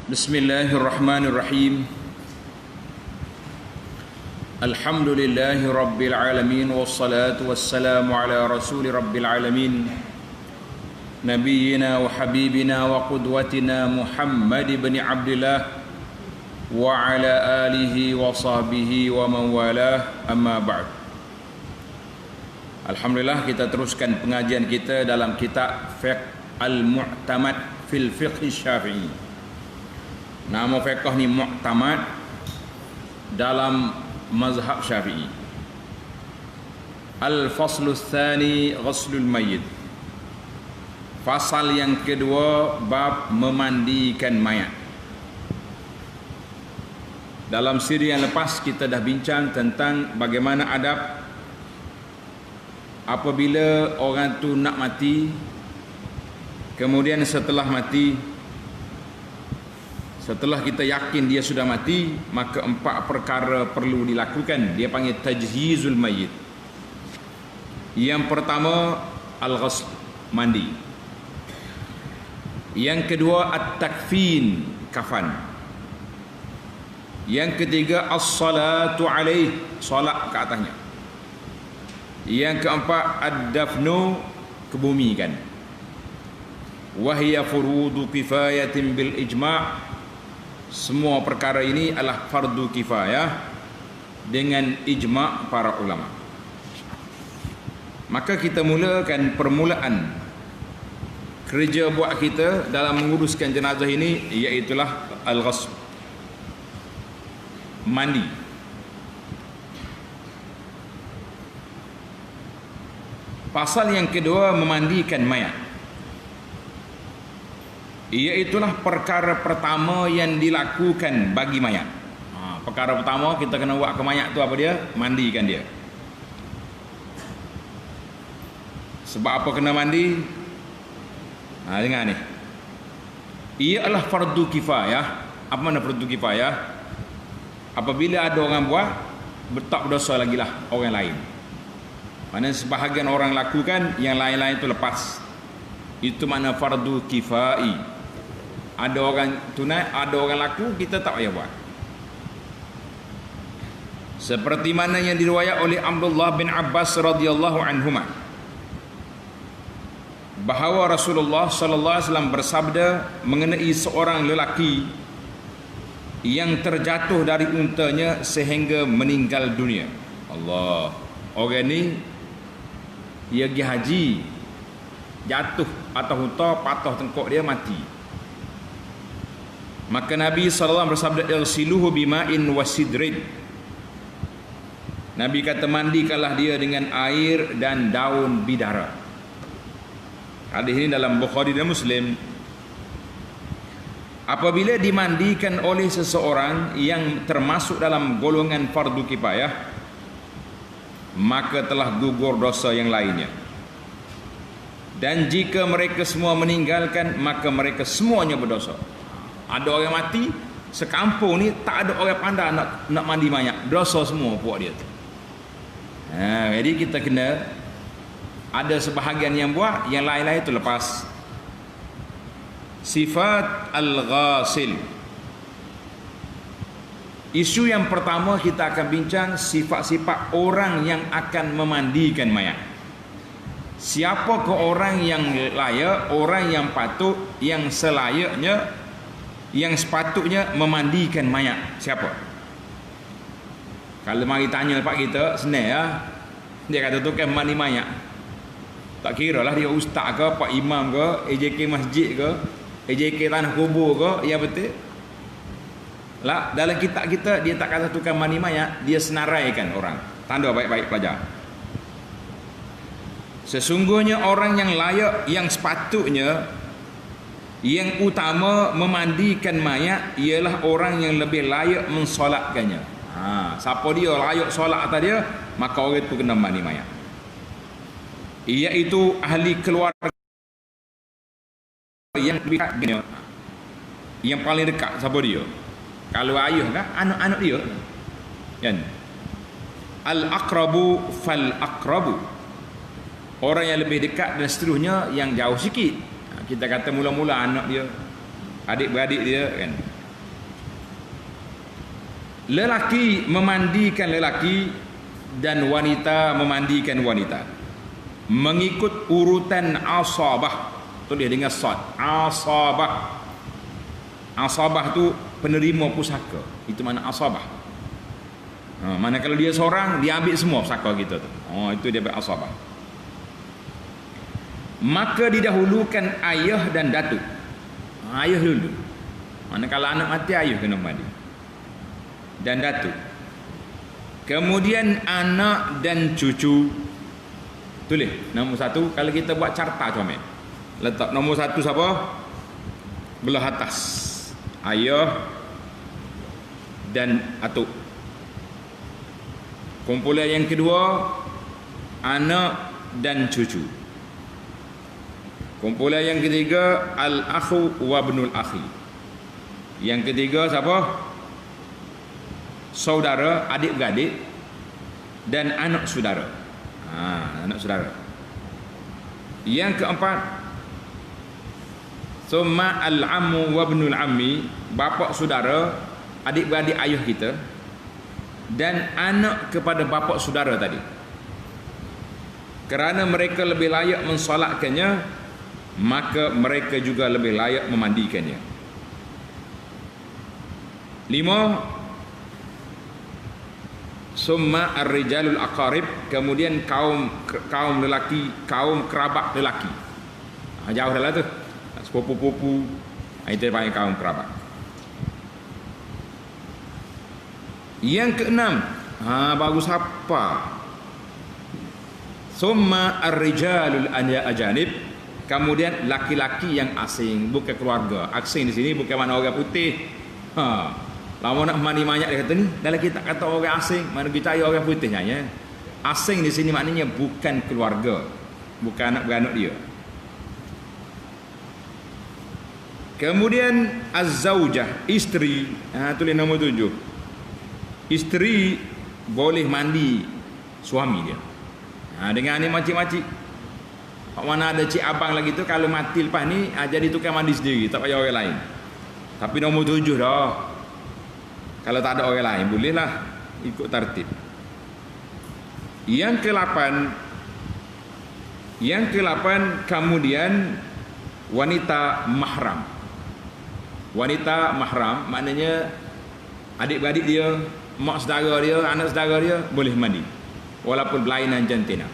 Bismillahirrahmanirrahim. Alhamdulillahi rabbil alamin, wassalatu wassalamu ala rasuli rabbil alamin, nabiyyina wa habibina wa qudwatina Muhammad ibn Abdillah wa ala alihi wa sahbihi wa man walah, amma ba'd. Alhamdulillah, kita teruskan pengajian kita dalam kitab Fiqh Al-Mu'tamad fil Fiqh Syafi'i. Nama fiqh ni mu'tamad dalam mazhab Syafi'i. Al-faslu tsani ghuslul mayyit. Fasal yang kedua, bab memandikan mayat. Dalam siri yang lepas kita dah bincang tentang bagaimana adab apabila orang tu nak mati, kemudian setelah mati, setelah kita yakin dia sudah mati, maka 4 perkara perlu dilakukan. Dia panggil tajhizul mayyit. Yang pertama, al-ghusl, mandi. Yang kedua, at-takfin, kafan. Yang ketiga, as-salatu alaih, solat ke atasnya. Yang keempat, ad-dafnu, kebumikan. Wahia furudu kifayatin bil ijma'. Semua perkara ini adalah fardu kifayah dengan ijma' para ulama. Maka kita mulakan permulaan kerja buat kita dalam menguruskan jenazah ini, iaitulah al-ghusl, mandi. Pasal yang kedua, memandikan mayat. Iaitulah perkara pertama yang dilakukan bagi mayat. Perkara pertama kita kena buat ke mayat tu apa dia? Mandikan dia. Sebab apa kena mandi? Dengar ni. Ia adalah fardu kifayah. Apa makna fardu kifayah? Apabila ada orang buat, tak berdosa lagi lah orang lain. Mana sebahagian orang lakukan, yang lain-lain tu lepas. Itu makna fardu kifai. Ada orang tunai, ada orang laku, kita tak payah buat. Seperti mana yang diriwayat oleh Abdullah bin Abbas radhiyallahu anhuma, bahawa Rasulullah sallallahu alaihi wasallam bersabda mengenai seorang lelaki yang terjatuh dari untanya sehingga meninggal dunia. Allah, orang ni dia pergi haji, jatuh atas unta, patah tengkok dia, mati. Maka Nabi SAW bersabda, irsiluhu bima'in wasidrin. Nabi kata, mandikanlah dia dengan air dan daun bidara. Hadis ini dalam Bukhari dan Muslim. Apabila dimandikan oleh seseorang yang termasuk dalam golongan fardu kifayah, maka telah gugur dosa yang lainnya. Dan jika mereka semua meninggalkan, maka mereka semuanya berdosa. Ada orang mati, sekampung ni tak ada orang pandai nak mandi mayat. Dosa semua puak dia tu. Jadi kita kena, ada sebahagian yang buat, yang lain-lain tu lepas. Sifat al-ghasil. Isu yang pertama kita akan bincang sifat-sifat orang yang akan memandikan mayat. Siapakah orang yang layak, orang yang patut, yang selayaknya, yang sepatutnya memandikan mayat? Siapa? Kalau mari tanya pak kita, senang ya. Dia kata tu kan mandi mayat. Tak kira lah dia ustaz ke, pak imam ke, AJK masjid ke, AJK tanah kubur ke, ya betul. Lah, dalam kitab kita dia tak kata tukang mandi mayat, dia senaraikan orang. Tanda baik-baik pelajar. Sesungguhnya orang yang layak, yang sepatutnya, yang utama memandikan mayat ialah orang yang lebih layak mensolatkannya. Siapa dia layak solat atas dia, maka orang itu kena mandi mayat. Iaitu ahli keluarga yang lebih dekat, yang paling dekat. Siapa dia? Kalau ayah kan, anak-anak dia kan. Al-aqrabu fal-aqrabu, orang yang lebih dekat dan seterusnya yang jauh sikit. Kita kata mula-mula anak dia, adik-beradik dia kan. Lelaki memandikan lelaki dan wanita memandikan wanita mengikut urutan asabah. Tulis dengan sad. Asabah. Asabah tu penerima pusaka. Itu mana asabah. Mana kalau dia seorang, dia ambil semua pusaka kita tu. Itu dia asabah. Maka didahulukan ayah dan datuk. Ayah dulu. Mana kalau anak mati, ayah kena mandi. Dan datuk. Kemudian anak dan cucu. Tulis nombor 1. Kalau kita buat carta comel, letak nombor 1 siapa? Belah atas ayah dan atuk. Kumpulan yang kedua anak dan cucu. Kumpulan yang ketiga al-akhu wa ibnul akhi. Yang ketiga siapa? Saudara, adik-beradik dan anak saudara. Anak saudara. Yang keempat summa al-ammu wa ibnul ammi, bapa saudara, adik-beradik ayah kita dan anak kepada bapa saudara tadi. Kerana mereka lebih layak mensolatkannya, maka mereka juga lebih layak memandikannya. 5. Summa ar-rijalul aqarib, kemudian kaum lelaki, kaum kerabat lelaki. Jauh dah lah tu. Sepupu-pupu, itu panggil kaum kerabat. Yang keenam, bagus apa? Summa ar-rijalul ajanib, kemudian laki-laki yang asing, bukan keluarga. Asing di sini bukan mana orang putih. Lama nak mandi banyak dia kata ni. Dalam kita kata orang asing, mana kita orang putih hanya. Asing di sini maknanya bukan keluarga, bukan anak beranak dia. Kemudian az-zaujah, isteri. Tulis nombor 7. Isteri boleh mandi suami dia. Dengan ni makcik-makcik. Mana ada cik abang lagi tu, kalau mati lepas ni jadi tukang mandi sendiri, tak payah orang lain. Tapi nombor 7 dah. Kalau tak ada orang lain, bolehlah ikut tertib. Yang ke-8 kemudian wanita mahram. Wanita mahram maknanya adik-beradik dia, mak saudara dia, anak saudara dia boleh mandi walaupun berlainan jantina.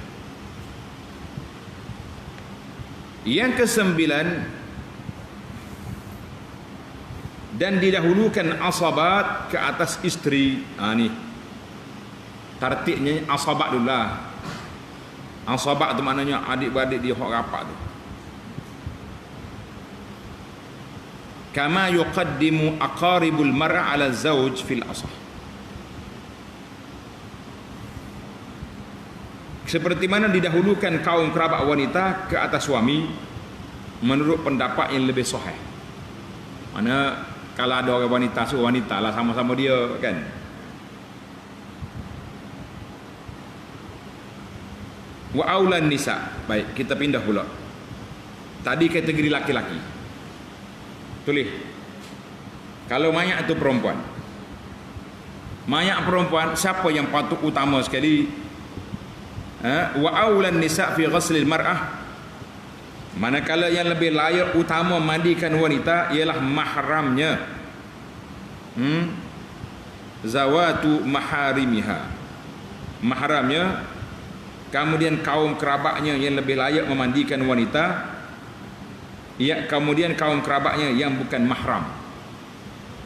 Yang ke-9, dan didahulukan asabat ke atas isteri. Ni tertibnya asabat dulu lah. Asabat tu maknanya adik-beradik dia hok rapat tu. Kama yuqaddimu aqaribul mar'a 'ala zawj fil asah. Seperti mana didahulukan kaum kerabat wanita ke atas suami menurut pendapat yang lebih sahih. Mana kalau ada orang wanita, suruh wanita lah sama-sama dia kan. Wa aulan nisa. Baik, kita pindah pula. Tadi kategori laki-laki. Tulis. Kalau mayat itu perempuan. Mayat perempuan, siapa yang patut utama sekali? Wa aulan nisa fi ghuslil mar'ah. Manakala yang lebih layak utama mandikan wanita ialah mahramnya. Zawatu maharimiha. Mahramnya, kemudian kaum kerabatnya yang lebih layak memandikan wanita. Ya, kemudian kaum kerabatnya yang bukan mahram.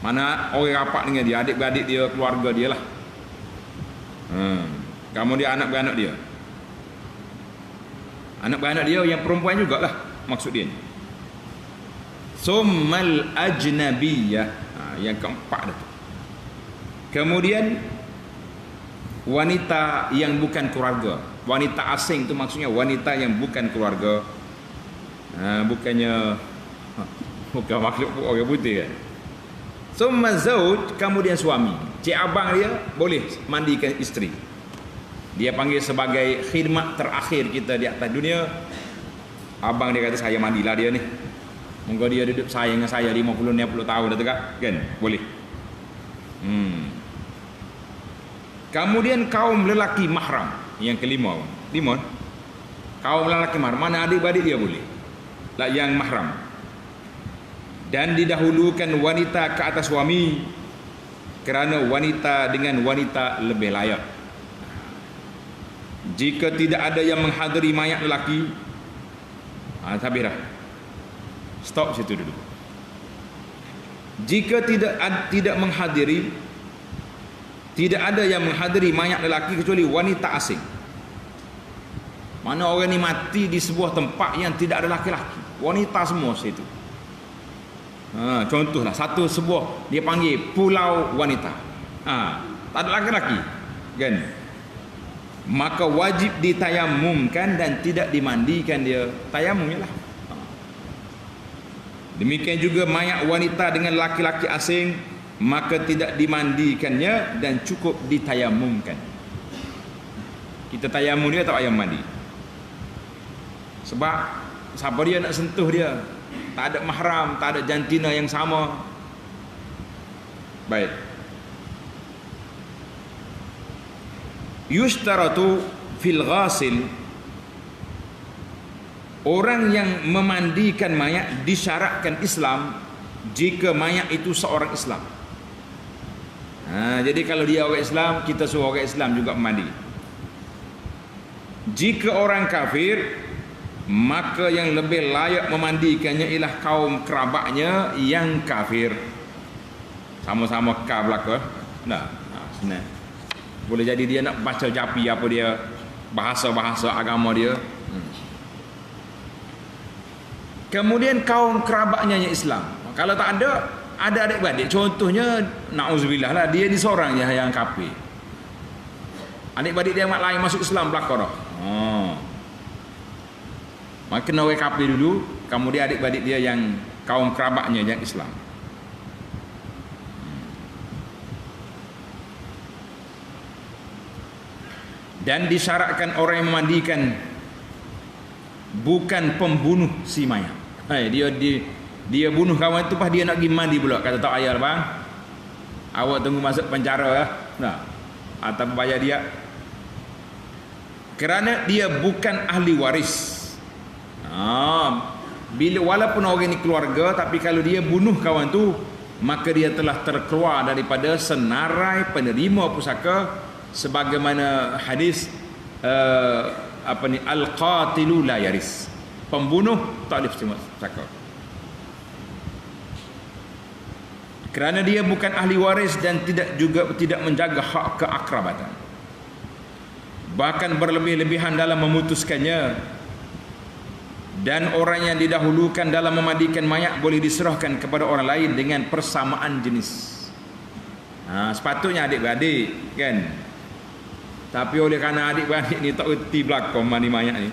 Mana orang rapat dengan dia, adik-beradik dia, keluarga dia lah. Kemudian anak beranak dia. Anak beranak dia yang perempuan jugalah maksud dia. Summal ajnabiyah. Yang keempat dah tu. Kemudian wanita yang bukan keluarga. Wanita asing tu maksudnya wanita yang bukan keluarga. Bukan makhluk orang putih kan. Summa zauj, kemudian suami. Cik abang dia boleh mandikan isteri. Dia panggil sebagai khidmat terakhir kita di atas dunia. Abang dia kata saya mandilah dia ni. Moga dia duduk sayang dengan saya 50 tahun dah tegak, kan? Boleh. Kemudian kaum lelaki mahram yang kelima. Lima. Kaum lelaki mahram, mana adik-adik dia boleh. Lah yang mahram. Dan didahulukan wanita ke atas suami kerana wanita dengan wanita lebih layak. Jika tidak ada yang menghadiri mayat lelaki, tabirah. Stop situ dulu. Jika tidak menghadiri, tidak ada yang menghadiri mayat lelaki kecuali wanita asing. Mana orang ni mati di sebuah tempat yang tidak ada laki-laki, wanita semua situ. Contohlah satu sebuah dia panggil pulau wanita. Tak ada laki-laki, kan? Maka wajib ditayamumkan dan tidak dimandikan dia. Tayamumnya lah. Demikian juga mayat wanita dengan laki-laki asing, maka tidak dimandikannya dan cukup ditayamumkan. Kita tayamum dia tak payah mandi. Sebab siapa dia nak sentuh dia? Tak ada mahram, tak ada jantina yang sama. Baik. Yushtaratu fil ghasil, orang yang memandikan mayat disyaratkan Islam jika mayat itu seorang Islam. Jadi kalau dia orang Islam, kita suruh orang Islam juga mandi. Jika orang kafir, maka yang lebih layak memandikannya ialah kaum kerabatnya yang kafir. Sama-sama kaf belaka. Senang. Boleh jadi dia nak baca japi apa dia, bahasa-bahasa agama dia. Kemudian kaum kerabatnya yang Islam. Kalau tak ada adik-beradik. Contohnya na'udzubillah lah, dia ni seorang yang kafir. Adik-beradik dia yang lain masuk Islam belaka dah. Maka kena orang kafir dulu, kemudian adik-beradik dia yang kaum kerabatnya yang Islam. Dan disyaratkan orang yang memandikan bukan pembunuh si mayat. Dia bunuh kawan tu, pas dia nak pergi mandi pula. Kata tak payah bang, awak tunggu masuk penjara atau bayar dia, kerana dia bukan ahli waris. Bila walaupun orang ini keluarga, tapi kalau dia bunuh kawan tu, maka dia telah terkeluar daripada senarai penerima pusaka, sebagaimana hadis al-qatilu la yaris, pembunuh tak boleh terima pusaka. Kerana dia bukan ahli waris dan tidak menjaga hak keakrabatan, bahkan berlebih-lebihan dalam memutuskannya. Dan orang yang didahulukan dalam memandikan mayat boleh diserahkan kepada orang lain dengan persamaan jenis. Sepatutnya adik-beradik, kan? Tapi oleh kerana adik-beradik ni tak erti belakang mandi mayat ni,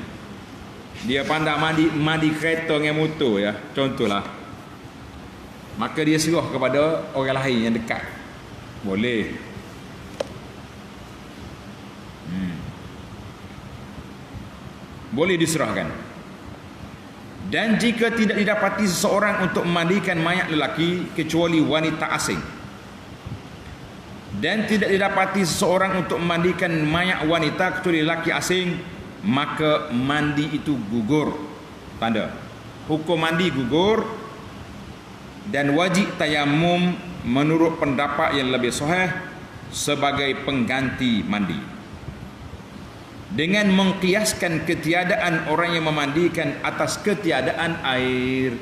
dia pandai mandi kereta dengan motor, ya, contohlah, maka dia serah kepada orang lain yang dekat. Boleh. Boleh diserahkan. Dan jika tidak didapati seseorang untuk memandikan mayat lelaki kecuali wanita asing, dan tidak didapati seseorang untuk memandikan mayat wanita kecuali lelaki asing, maka mandi itu gugur. Tanda hukum mandi gugur, dan wajib tayamum menurut pendapat yang lebih sahih sebagai pengganti mandi, dengan mengkiaskan ketiadaan orang yang memandikan atas ketiadaan air.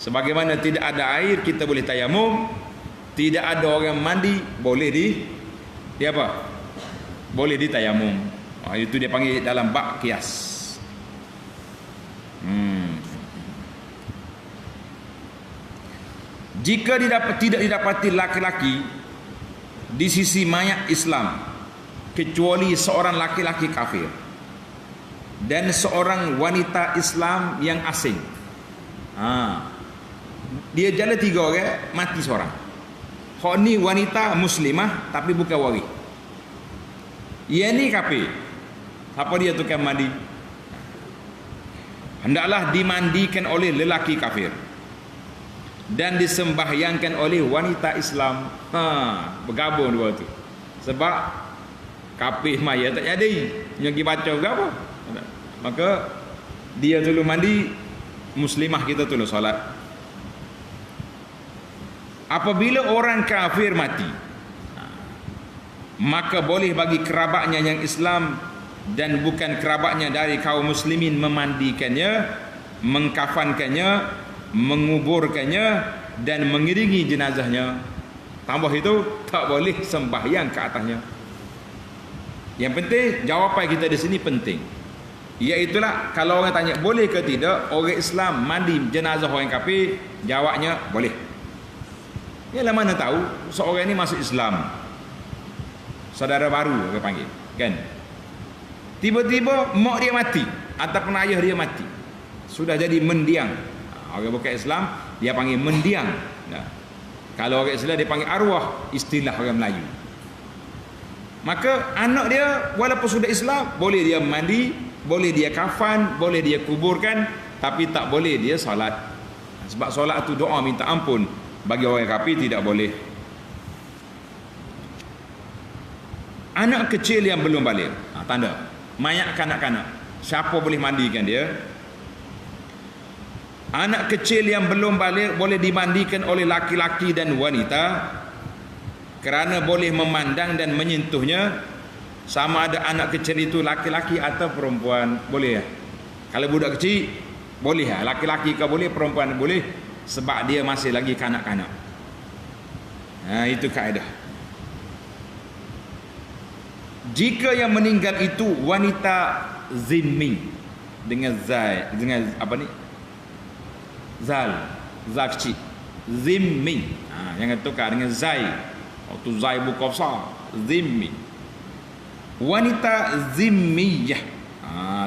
Sebagaimana tidak ada air, kita boleh tayamum. Tidak ada orang mandi, boleh apa? Boleh ditayamum. Itu dia panggil dalam bab kias. Jika tidak didapati laki-laki di sisi mayat Islam kecuali seorang laki-laki kafir dan seorang wanita Islam yang asing, dia jalan 3 orang, mati seorang. Hak ni wanita muslimah tapi bukan wari. Ia ni kafir. Siapa dia tukang mandi? Hendaklah dimandikan oleh lelaki kafir. dan disembahyangkan oleh wanita Islam. Bergabung dua tu. Sebab kafir maya tak jadi. Yang pergi baca ke apa? Maka dia dulu mandi, muslimah kita dulu solat. Apabila orang kafir mati, maka boleh bagi kerabatnya yang Islam dan bukan kerabatnya dari kaum muslimin memandikannya, mengkafankannya, menguburkannya dan mengiringi jenazahnya. Tambah itu tak boleh sembahyang ke atasnya. Yang penting jawapan kita di sini penting. Iaitulah kalau orang tanya boleh ke tidak orang Islam mandi jenazah orang kafir, jawabnya boleh. Yalah mana tahu seorang ini masuk Islam, saudara baru orang panggil, kan? Tiba-tiba mak dia mati ataupun ayah dia mati, sudah jadi mendiang. Orang bukan Islam dia panggil mendiang. Nah, kalau orang Islam dia panggil arwah, istilah orang Melayu. Maka anak dia walaupun sudah Islam, boleh dia mandi, boleh dia kafan, boleh dia kuburkan, tapi tak boleh dia solat. Sebab solat itu doa minta ampun. Bagi orang kafir tidak boleh. Anak kecil yang belum balik, tanda mayat kanak-kanak, siapa boleh mandikan dia? Anak kecil yang belum balik boleh dimandikan oleh laki-laki dan wanita, kerana boleh memandang dan menyentuhnya. Sama ada anak kecil itu laki-laki atau perempuan, boleh ya? Kalau budak kecil boleh ya, laki-laki ke boleh, perempuan boleh, sebab dia masih lagi kanak-kanak. Itu kaedah. Jika yang meninggal itu wanita zimmi dengan zai, dengan apa ni? Zal kecil. Zimmi. Jangan tukar dengan zai. Waktu zai buka besar. Zimmi. Wanita zimmiyah.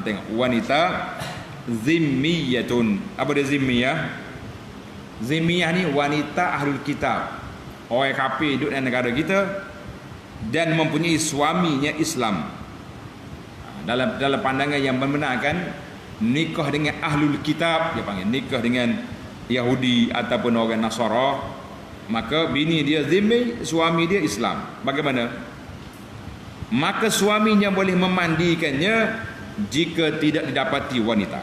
Tengok wanita zimmiyatun. Apa dia zimmiyah? Zimmiyah ni wanita ahlul kitab, orang kafir hidup dalam negara kita dan mempunyai suaminya Islam. Dalam pandangan yang membenarkan nikah dengan ahlul kitab, dia panggil nikah dengan Yahudi ataupun orang Nasara, maka bini dia zimmi, suami dia Islam. Bagaimana? Maka suaminya boleh memandikannya jika tidak didapati wanita.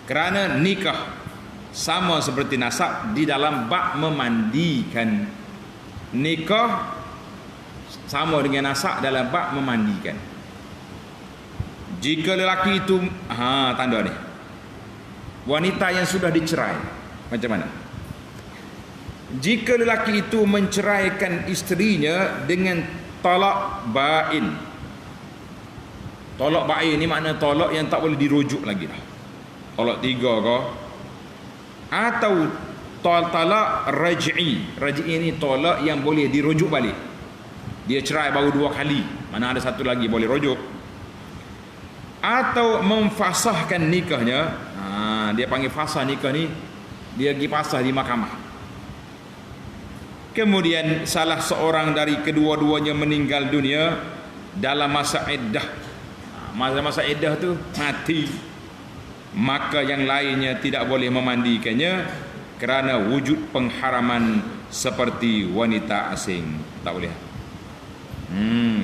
Kerana nikah sama seperti nasab di dalam bab memandikan. Nikah sama dengan nasab dalam bab memandikan. Jika lelaki itu tanda ni, wanita yang sudah dicerai, macam mana? Jika lelaki itu menceraikan isterinya dengan talak bain. Talak bain ni makna talak yang tak boleh dirujuk lagi dah. Talak 3 ke, atau talak raj'i. Raj'i ni talak yang boleh dirujuk balik. Dia cerai baru 2 kali, mana ada satu lagi boleh rujuk. Atau memfasahkan nikahnya. Dia panggil fasah nikah ni, dia pergi fasah di mahkamah. Kemudian salah seorang dari kedua-duanya meninggal dunia dalam masa iddah. Masa iddah tu mati, maka yang lainnya tidak boleh memandikannya kerana wujud pengharaman seperti wanita asing. Tak boleh.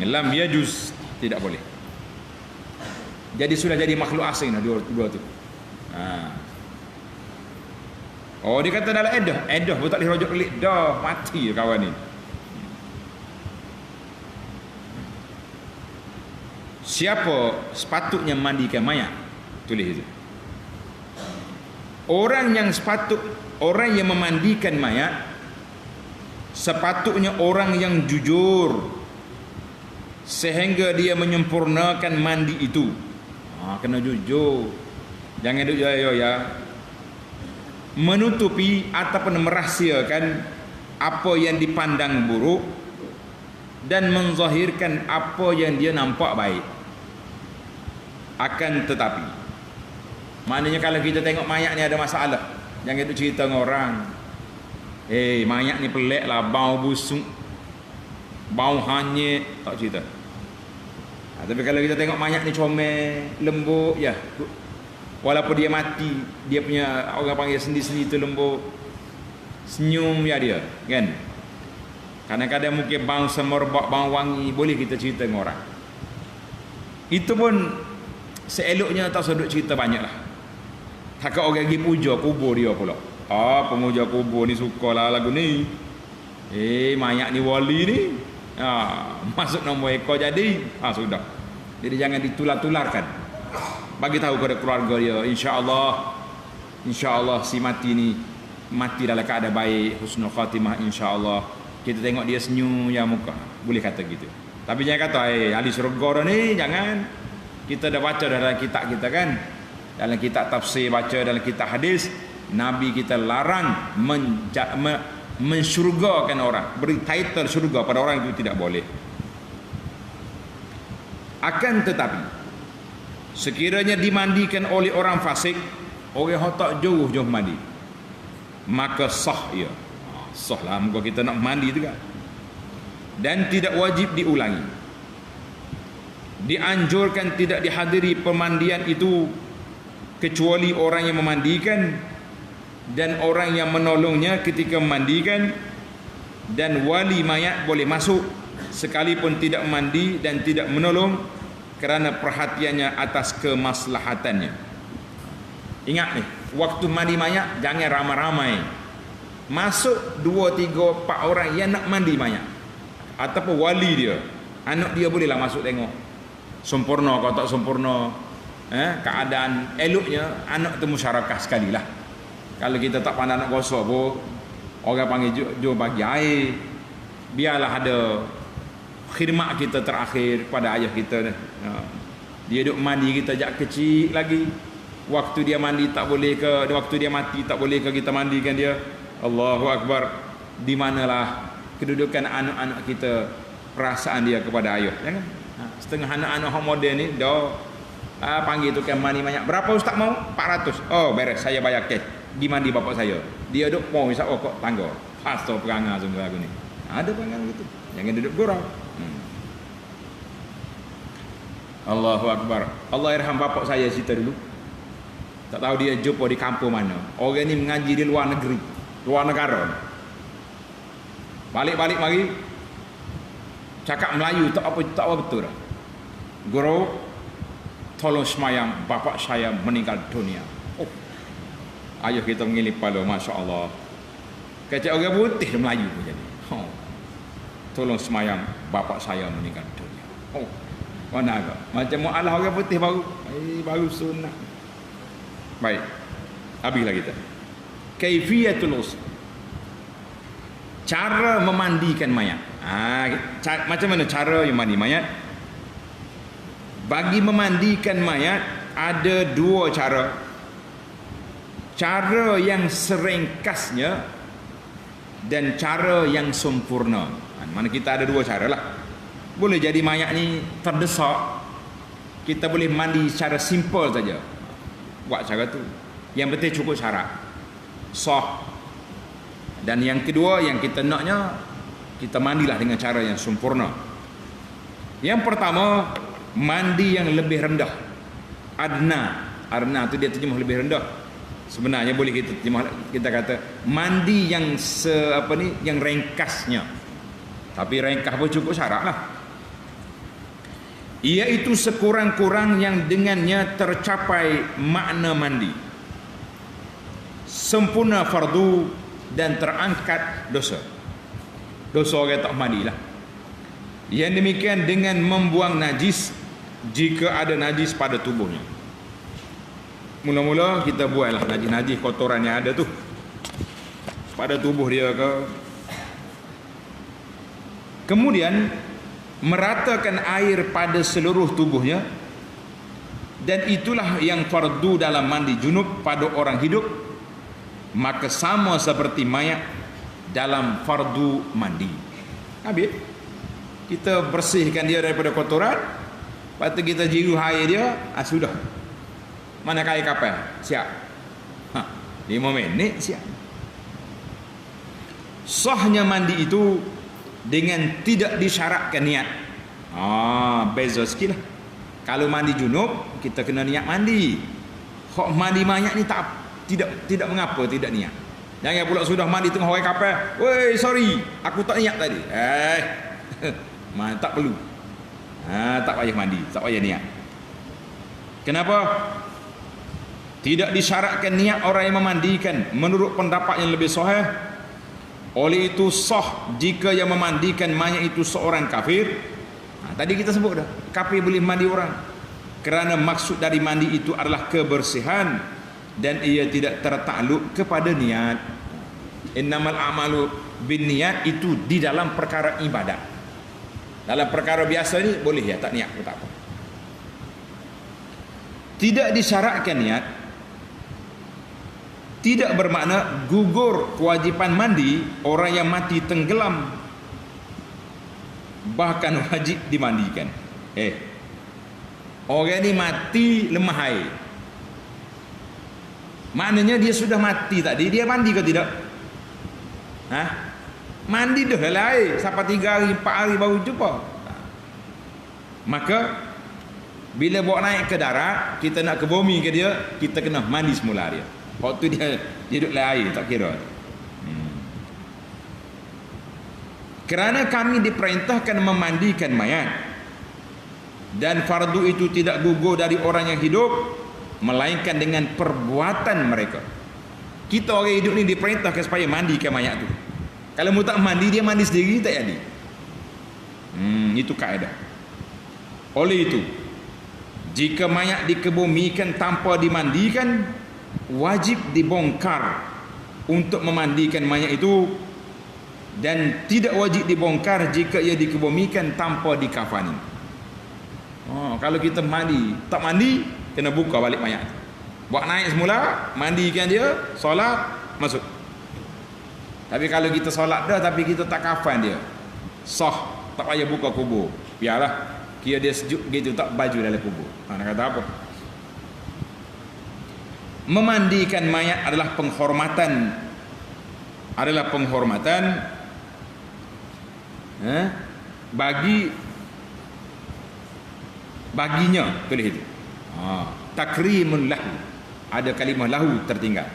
Lam yajuz, tidak boleh. Jadi sudah jadi makhluk asing dah dua tu. Oh, dia kata dalam edah pun tak boleh rujuk balik dah, mati kawan ni. Siapa sepatutnya mandikan mayat? Tulis itu. Orang yang memandikan mayat sepatutnya orang yang jujur sehingga dia menyempurnakan mandi itu. Kena jujur. Jangan duk ya. Menutupi ataupun merahsiakan apa yang dipandang buruk dan menzahirkan apa yang dia nampak baik. Akan tetapi, maknanya kalau kita tengok mayat ni ada masalah, jangan duk cerita dengan orang. Mayat ni pelik lah, bau busuk, bau hanyut, tak cerita. Tapi kalau kita tengok mayat ni comel, lembut ya, walaupun dia mati, dia punya orang panggil sendi-sendi tu lembut, senyum ya dia, kan? Kadang-kadang mungkin bau semerbak, bau wangi, boleh kita cerita dengan orang. Itu pun seeloknya tak sedut cerita banyak lah. Takut orang pergi puja kubur dia pula. Pemuja kubur ni sukalah lagu ni. Mayat ni wali ni. Masuk nombor ekor jadi. Sudah. Jadi jangan ditular-tularkan. Bagi tahu kepada keluarga dia, insya-Allah si mati ni mati dalam keadaan baik, husnul khatimah insya-Allah. Kita tengok dia senyum ya muka. Boleh kata gitu. Tapi jangan kata ahli syurga dah ni, jangan. Kita dah baca dalam kitab kita kan. Dalam kitab tafsir baca dalam kitab hadis, Nabi kita larang mensyurgakan orang, beri title syurga pada orang itu tidak boleh. Akan tetapi sekiranya dimandikan oleh orang fasik, orang yang tak jauh mandi, maka sah ia. Sah lah muka kita nak mandi tu kan. Dan tidak wajib diulangi. Dianjurkan tidak dihadiri pemandian itu kecuali orang yang memandikan dan orang yang menolongnya ketika memandikan, dan wali mayat boleh masuk sekalipun tidak mandi dan tidak menolong kerana perhatiannya atas kemaslahatannya. Ingat nih, waktu mandi mayat jangan ramai-ramai. Masuk 2, 3, 4 orang yang nak mandi mayat, ataupun wali dia, anak dia bolehlah masuk tengok. Sempurna kalau tak sempurna, keadaan eloknya anak tu musyarakah sekali lah. Kalau kita tak pandai nak gosok pun, orang panggil jom bagi air. Biarlah ada khidmat kita terakhir pada ayah kita ni. Dia duduk mandi kita jak kecil lagi. Waktu dia mandi tak boleh ke, waktu dia mati tak boleh ke kita mandikan dia. Allahu Akbar. Di manalah kedudukan anak-anak kita, perasaan dia kepada ayah, jangan. Setengah anak-anak hok modern ni dah panggil tukang mandi banyak. Berapa ustaz mau? 400. Oh beres, saya bayar cash. Di mandi bapak saya. Dia duduk mau isap okok tangga. Pastor perangai sungguh aku ni. Ada perangai gitu. Jangan duduk gurau. Allahu Akbar. Allah irham bapak saya cerita dulu. Tak tahu dia jumpa di kampung mana. Orang ni mengaji di luar negeri, luar negara. Balik-balik mari. Cakap Melayu tak apa betul dah. Guru, tolong semayang, bapak saya meninggal dunia. Ayah kita mengilip kepala, Masya Allah. Kecik orang putih Melayu pun jadi. Tolong semayang, bapak saya meninggal dunia. Mana agak? Macam mu'alah orang putih baru. Baru sunnah. Baik. Habislah kita. Kaifiyatul ghusl. Cara memandikan mayat. Macam mana cara yang mandi mayat? Bagi memandikan mayat ada 2 cara. Cara yang seringkasnya dan cara yang sempurna. Mana kita ada 2 cara lah. Boleh jadi mayat ni terdesak, kita boleh mandi secara simple saja. Buat cara tu. Yang penting cukup syarat. Sah. Dan yang kedua yang kita naknya, kita mandilah dengan cara yang sempurna. Yang pertama, mandi yang lebih rendah. Adna tu dia terjemah lebih rendah. Sebenarnya boleh kita terjemah, kita kata mandi yang yang ringkasnya. Tapi ringkas pun cukup syarat lah. Iaitu sekurang-kurang yang dengannya tercapai makna mandi, sempurna fardu dan terangkat dosa. Dosa orang tak mandi lah. Yang demikian dengan membuang najis jika ada najis pada tubuhnya. Mula-mula kita buanglah najis-najis kotoran yang ada tu pada tubuh dia ke. Kemudian meratakan air pada seluruh tubuhnya, dan itulah yang fardu dalam mandi junub pada orang hidup, maka sama seperti mayat dalam fardu mandi. Habis kita bersihkan dia daripada kotoran, lepas tu kita jiru air dia, sudah. Mana air kapal? Siap. 5 minit siap. Sahnya mandi itu dengan tidak disyaratkan niat. Beza sikit lah. Kalau mandi junub kita kena niat mandi. Hak mandi mayat ni tidak mengapa tidak niat. Jangan pula sudah mandi tengah hari kapal, "Woi, sorry, aku tak niat tadi." Tak perlu. Tak payah mandi, tak payah niat. Kenapa? Tidak disyaratkan niat orang yang memandikan menurut pendapat yang lebih sahih. Oleh itu sah jika yang memandikan mayat itu seorang kafir. Tadi kita sebut dah, kafir boleh mandi orang. Kerana maksud dari mandi itu adalah kebersihan dan ia tidak tertakluk kepada niat. Innamal a'malu binniyat itu di dalam perkara ibadat. Dalam perkara biasa ni boleh ya, tak niat pun tak apa. Tidak disyaratkan niat tidak bermakna gugur kewajipan mandi orang yang mati tenggelam, bahkan wajib dimandikan. Orang ni mati lemah air, maknanya dia sudah mati tadi, dia mandi ke tidak? Mandi dah dalam air sampai 3 hari 4 hari baru jumpa. Maka bila bawa naik ke darat, kita nak ke bumi ke dia, kita kena mandi semula dia. Waktu dia duduk dalam air tak kira. Kerana kami diperintahkan memandikan mayat, dan fardu itu tidak gugur dari orang yang hidup melainkan dengan perbuatan mereka. Kita orang hidup ni diperintahkan supaya mandikan mayat tu. Kalau mu tak mandi, dia mandi sendiri tak jadi. Itu kaedah. Oleh itu, jika mayat dikebumikan tanpa dimandikan, wajib dibongkar untuk memandikan mayat itu, dan tidak wajib dibongkar jika ia dikebumikan tanpa dikafani. Kalau kita mandi, tak mandi, kena buka balik mayat. Buat naik semula, mandikan dia, solat, masuk. Tapi kalau kita solat dah tapi kita tak kafan dia, sah, tak payah buka kubur. Biarlah, kira dia sejuk gitu, tak baju dalam kubur. Nak kata apa? Memandikan mayat adalah penghormatan, baginya, tulis itu. Takrimun lahu, ada kalimah lahu tertinggal.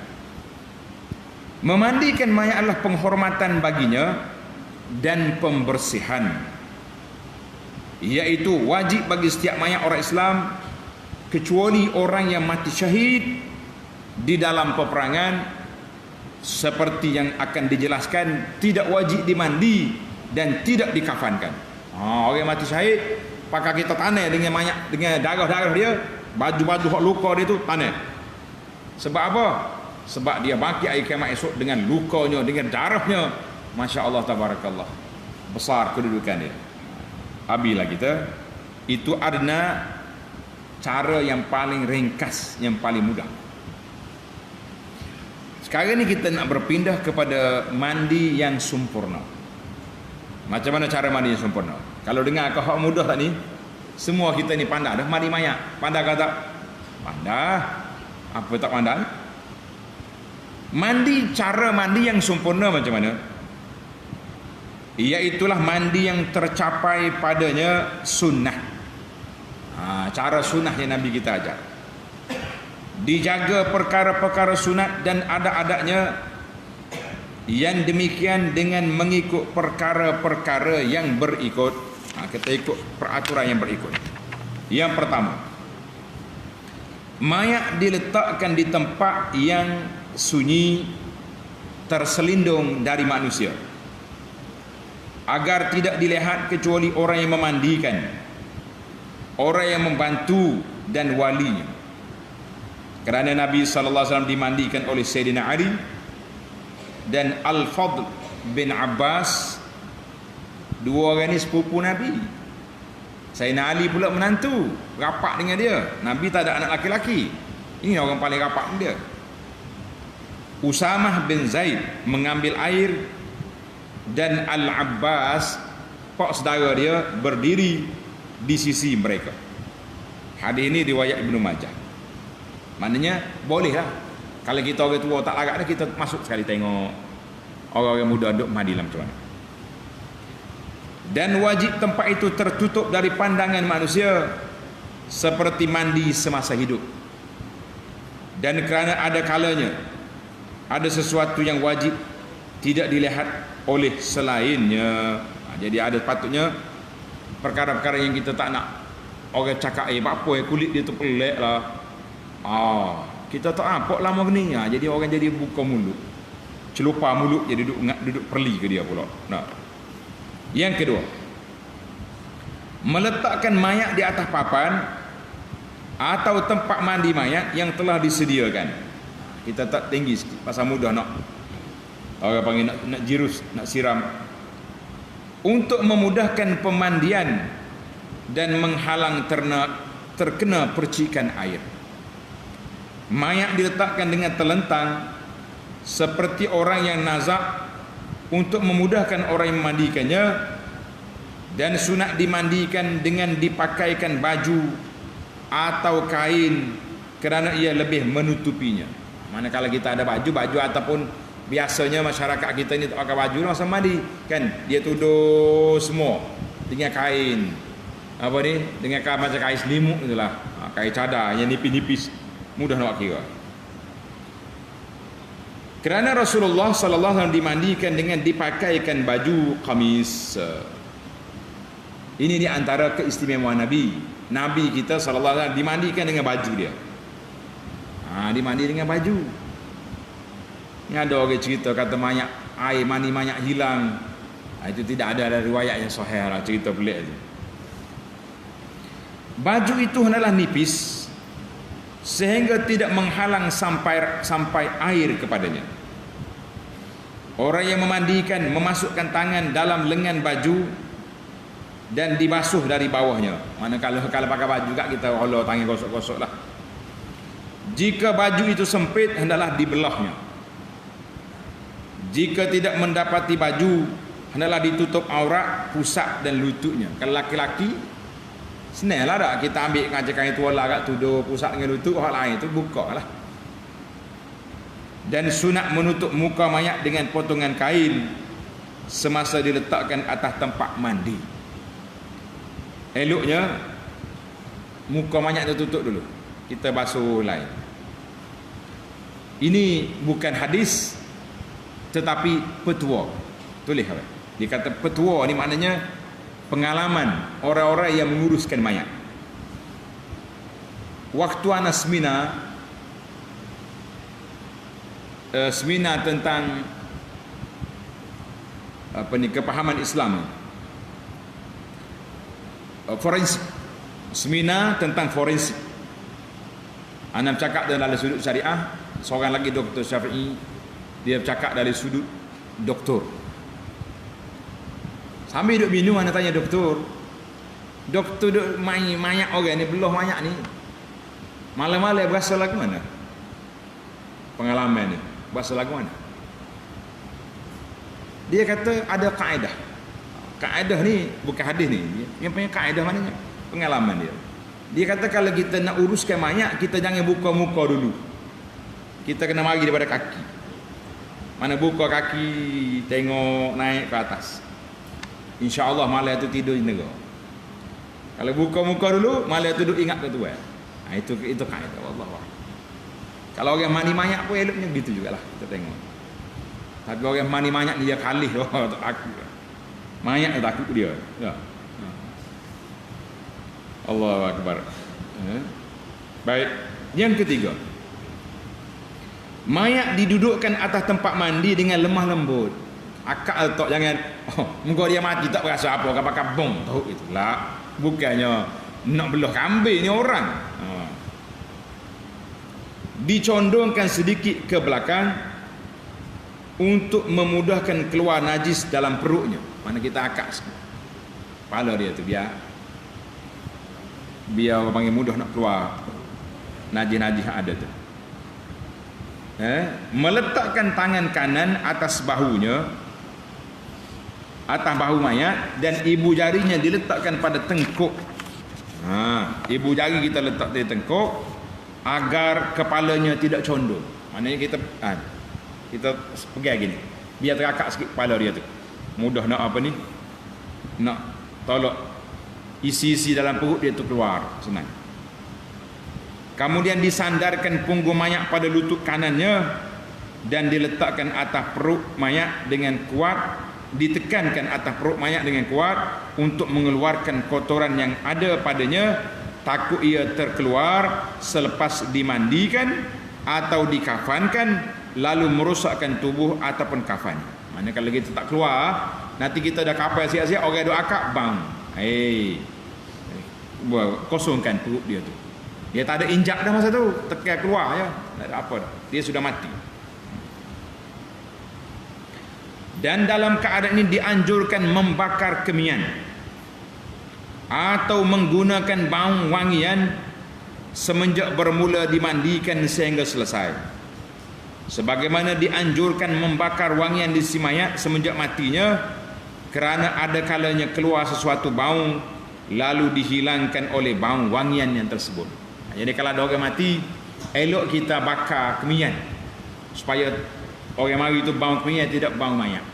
Memandikan mayat adalah penghormatan baginya dan pembersihan, iaitu wajib bagi setiap mayat orang Islam kecuali orang yang mati syahid di dalam peperangan, seperti yang akan dijelaskan, tidak wajib dimandi dan tidak dikafankan. Orang yang mati syahid, pakai kita tanah dengan mayat, dengan darah-darah dia, baju-baju hak luka dia tu tanah. Sebab apa? Sebab dia bangkit hari kiamat esok dengan lukanya, dengan darahnya. Masya Allah, tabarakallah, besar kedudukan dia. Habislah kita. Itu adna cara yang paling ringkas, yang paling mudah. Sekarang ni kita nak berpindah kepada mandi yang sempurna. Macam mana cara mandi yang sempurna? Kalau dengar kau hak mudah tak ni? Semua kita ni pandai dah mandi mayat. Pandai ke tak? Pandai. Apa tak pandai? Cara mandi yang sempurna macam mana? Iaitulah mandi yang tercapai padanya sunnah. Cara sunnah yang Nabi kita ajar. Dijaga perkara-perkara sunat dan ada-adanya, yang demikian dengan mengikut perkara-perkara yang berikut. Kita ikut peraturan yang berikut. Yang pertama, mayat diletakkan di tempat yang sunyi, terselindung dari manusia, agar tidak dilihat kecuali orang yang memandikan, orang yang membantu dan walinya. Kerana Nabi SAW dimandikan oleh Sayyidina Ali dan Al-Fadl bin Abbas. Dua orang ni sepupu Nabi. Sayyidina Ali pula menantu, rapat dengan dia. Nabi tak ada anak laki-laki. Ini orang paling rapat dengan dia. Usamah bin Zaid mengambil air, dan Al-Abbas, pak saudara dia, berdiri di sisi mereka. Hadis ini riwayat Ibnu Majah. Maknanya bolehlah. Kalau kita orang tua tak larat dah, kita masuk sekali tengok orang-orang muda duduk mandi dalam macam mana. Dan wajib tempat itu tertutup dari pandangan manusia, seperti mandi semasa hidup. Dan kerana ada kalanya ada sesuatu yang wajib tidak dilihat oleh selainnya. Jadi ada patutnya perkara-perkara yang kita tak nak orang cakap apa kulit dia tu pelik lah. Kita tak apa lama gini. Jadi orang jadi buka mulut, celupar mulut, jadi duduk perli ke dia pula. Nah. Yang kedua, meletakkan mayat di atas papan atau tempat mandi mayat yang telah disediakan. Kita tak tinggi sikit, pasal mudah nak orang panggil nak jirus, nak siram, untuk memudahkan pemandian dan menghalang terkena percikan air. Mayat diletakkan dengan telentang seperti orang yang nazak untuk memudahkan orang yang memandikannya, dan sunat dimandikan dengan dipakaikan baju atau kain kerana ia lebih menutupinya. Manakala kita ada baju ataupun biasanya masyarakat kita ni tak pakai baju masa mandi kan, dia tuduh semua dengan kain apa ni, dengan kain macam kain selimut itulah, kain cadar yang nipis-nipis, mudah nak kira. Kerana Rasulullah sallallahu alaihi wasallam dimandikan dengan dipakaikan baju kamis. Ini di antara keistimewaan Nabi. Nabi kita sallallahu alaihi wasallam dimandikan dengan baju dia. Dimandi dengan baju. Ini ada orang cerita kata mayat, air mandi mayat hilang. Itu tidak ada riwayat yang sahih lah, cerita pelik tu. Baju itu hendaklah nipis sehingga tidak menghalang sampai air kepadanya. Orang yang memandikan memasukkan tangan dalam lengan baju dan dibasuh dari bawahnya. Manakala kalau pakai baju juga kita holor tangan gosok-gosok lah. Jika baju itu sempit, hendaklah dibelahnya. Jika tidak mendapati baju, hendaklah ditutup aurat, pusat dan lututnya. Kalau laki-laki, senang lah tak kita ambil kain tuala kat tuduh pusat dengan lutut, orang lain tu buka lah. Dan sunat menutup muka mayat dengan potongan kain semasa diletakkan atas tempat mandi. Eloknya muka mayat tu tutup dulu, kita basuh lain. Ini bukan hadis tetapi petua. Tulis apa? Dia kata petua ni maknanya pengalaman orang-orang yang menguruskan mayat. Waktu ana seminar tentang apa ni, kepahaman Islam, forensik, seminar tentang forensik. Ana bercakap dalam sudut syariah, seorang lagi Dr. Syafi'i, dia bercakap dari sudut doktor. Sambil duduk minum, ana tanya doktor duk main mayat orang ni, belah mayat ni malam-malam berasa lagu mana? Pengalaman ni berasa lagu mana? Dia kata ada kaedah. Kaedah ni bukan hadis ni, yang punya kaedah maknanya pengalaman dia. Dia kata kalau kita nak uruskan mayat, kita jangan buka muka dulu, kita kena mari daripada kaki. Mana buka kaki tengok naik ke atas, InsyaAllah malam itu tidur di negara. Kalau buka muka dulu, malam itu duduk ingat ke Tuhan. Itu kaedah Allah. Kalau orang mani mayat pun eloknya begitu jugalah, kita tengok. Tapi orang mani mayat ni dia kalih, takut. Mayat dia takut dia. Ya. Allahu Akbar. Baik, yang ketiga, mayat didudukkan atas tempat mandi dengan lemah lembut. Akak letak jangan muka dia mati tak berasa apa, pakai bom tahu itulah. Bukannya nak belah kambing ni orang. Dicondongkan sedikit ke belakang untuk memudahkan keluar najis dalam perutnya. Mana kita akak kepala dia tu biar orang panggil mudah nak keluar najis-najis yang ada tu. Meletakkan tangan kanan atas bahunya, atas bahu mayat, dan ibu jarinya diletakkan pada tengkuk. Ibu jari kita letak di tengkuk agar kepalanya tidak condong. Maknanya kita pegang gini, biar terakak sikit kepala dia tu. Mudah nak apa ni, nak tolak isi-isi dalam perut dia tu keluar, senang. Kemudian disandarkan punggung mayat pada lutut kanannya dan diletakkan atas perut mayat dengan kuat, ditekankan atas perut mayat dengan kuat untuk mengeluarkan kotoran yang ada padanya, takut ia terkeluar selepas dimandikan atau dikafankan lalu merosakkan tubuh ataupun kafan. Mana kalau kita tak keluar, nanti kita dah kapal siap-siap, orang duk akak bang. Kosongkan perut dia tu. Dia tak ada injak dah masa tu, tekan keluar je. Tak ada apa dah. Dia sudah mati. Dan dalam keadaan ini dianjurkan membakar kemian atau menggunakan bau wangian semenjak bermula dimandikan sehingga selesai. Sebagaimana dianjurkan membakar wangian di si mayat semenjak matinya, kerana ada kalanya keluar sesuatu bau lalu dihilangkan oleh bau wangian yang tersebut. Jadi kalau ada orang mati, elok kita bakar kemian supaya orang mari itu bau kemian, tidak bau mayat.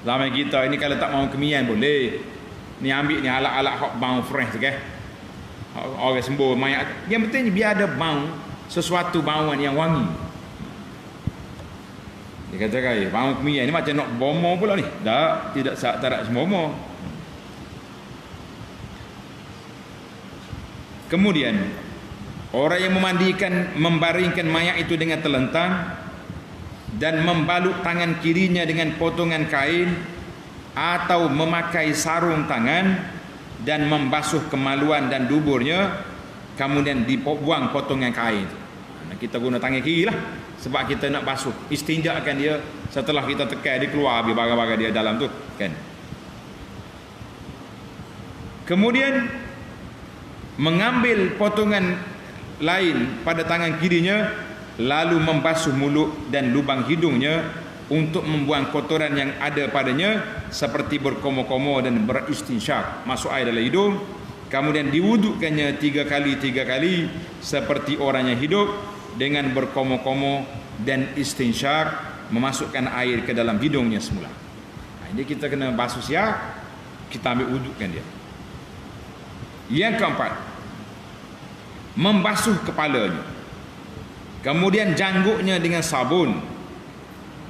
Zaman kita ini kalau tak bau kemian boleh. Ni ambil ni alat-alat hok bau fresh ke. Orang sembuh mayat. Yang penting biar ada bau, sesuatu bauan yang wangi. Dia kata bau kemian ni macam nak bomo pula ni. Tak, tidak tak sembomo. Kemudian orang yang memandikan, membaringkan mayat itu dengan telentang dan membalut tangan kirinya dengan potongan kain atau memakai sarung tangan dan membasuh kemaluan dan duburnya, kemudian dibuang potongan kain. Kita guna tangan kiri lah sebab kita nak basuh, istinjakan dia. Setelah kita tekan dia keluar habis barang-barang dia dalam tu kan. Kemudian mengambil potongan lain pada tangan kirinya lalu membasuh mulut dan lubang hidungnya untuk membuang kotoran yang ada padanya seperti berkomo-komo dan beristinsyak, masuk air dalam hidung. Kemudian diwudukkannya 3 kali seperti orang yang hidup dengan berkomo-komo dan istinsyak, memasukkan air ke dalam hidungnya semula. Jadi kita kena basuh siap, kita ambil wudukkan dia. Yang keempat, membasuh kepalanya, kemudian janggutnya dengan sabun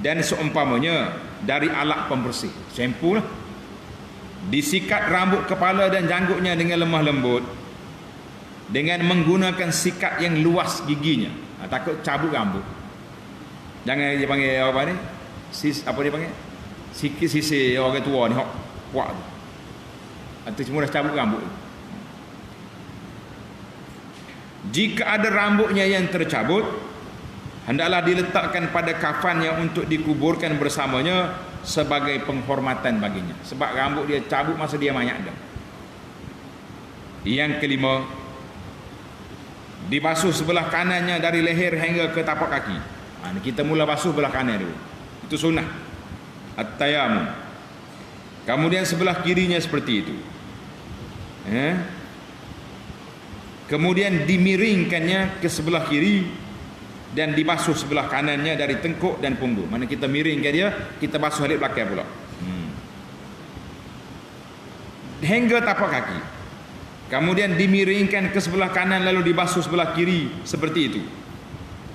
dan seumpamanya dari alat pembersih, shampoo lah. Disikat rambut kepala dan janggutnya dengan lemah lembut dengan menggunakan sikat yang luas giginya. Takut cabut rambut. Jangan dia panggil apa ni? Apa dia panggil? Sisi orang tua ni hok kuat tu. Atau cuma dah cabut rambut. Jika ada rambutnya yang tercabut, hendaklah diletakkan pada kafannya untuk dikuburkan bersamanya sebagai penghormatan baginya. Sebab rambut dia cabut masa dia mayat dah. Yang kelima, dibasuh sebelah kanannya dari leher hingga ke tapak kaki. Kita mula basuh belah kanan dulu. Itu sunnah at-tayammum. Kemudian sebelah kirinya seperti itu. Kemudian dimiringkannya ke sebelah kiri dan dibasuh sebelah kanannya dari tengkuk dan punggung. Mana kita miringkan dia, kita basuh balik belakang pula. Hingga tapak kaki. Kemudian dimiringkan ke sebelah kanan lalu dibasuh sebelah kiri seperti itu.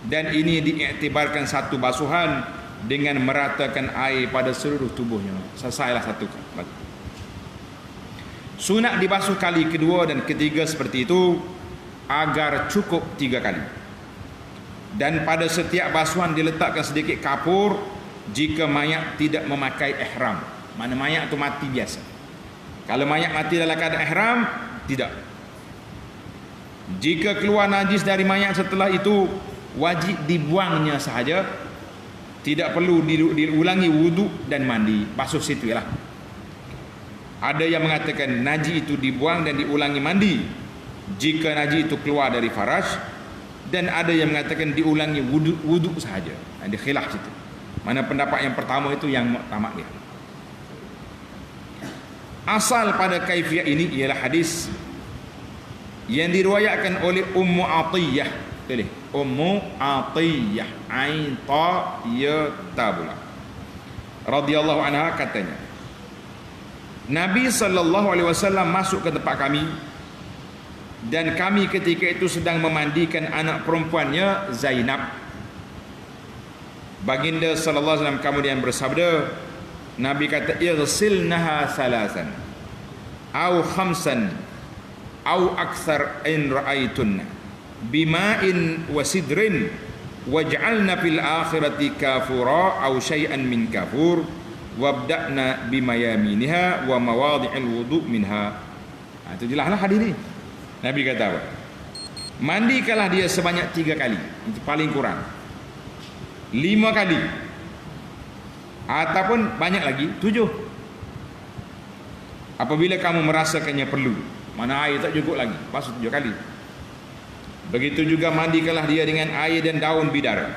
Dan ini diiktibarkan satu basuhan dengan meratakan air pada seluruh tubuhnya. Selesailah satu kali. Sunat dibasuh kali kedua dan ketiga seperti itu agar cukup 3 kali. Dan pada setiap basuhan diletakkan sedikit kapur jika mayat tidak memakai ihram. Mana mayat itu mati biasa. Kalau mayat mati dalam keadaan ihram, tidak. Jika keluar najis dari mayat setelah itu, wajib dibuangnya sahaja. Tidak perlu diulangi wuduk dan mandi. Basuh situ lah. Ada yang mengatakan najis itu dibuang dan diulangi mandi jika najis itu keluar dari faraj, dan ada yang mengatakan diulangi wuduk sahaja. Ada khilaf situ. Mana pendapat yang pertama itu yang muktamad dia. Asal pada kaifiah ini ialah hadis yang diriwayatkan oleh Ummu Atiyah. Pilih Ummu Atiyah Ain Ta Ya Tabula radhiyallahu anha, katanya Nabi SAW masuk ke tempat kami dan kami ketika itu sedang memandikan anak perempuannya Zainab. Baginda sallallahu alaihi wasallam kemudian bersabda, Nabi kata, "Irsilnaha salasan au khamsan au aktsar in ra'aitunna bima'in wa sidrin waj'alna fil akhirati kafura au syai'an min kafur wabda'na bimayaminiha wa mawadhi'il wudu' minha." Itu jelaslah hadis ni. Nabi kata apa? Mandikanlah dia sebanyak 3 kali. Itu paling kurang. 5 kali. Ataupun banyak lagi 7. Apabila kamu merasakannya perlu. Mana air tak cukup lagi, basuh 7 kali. Begitu juga mandikanlah dia dengan air dan daun bidara.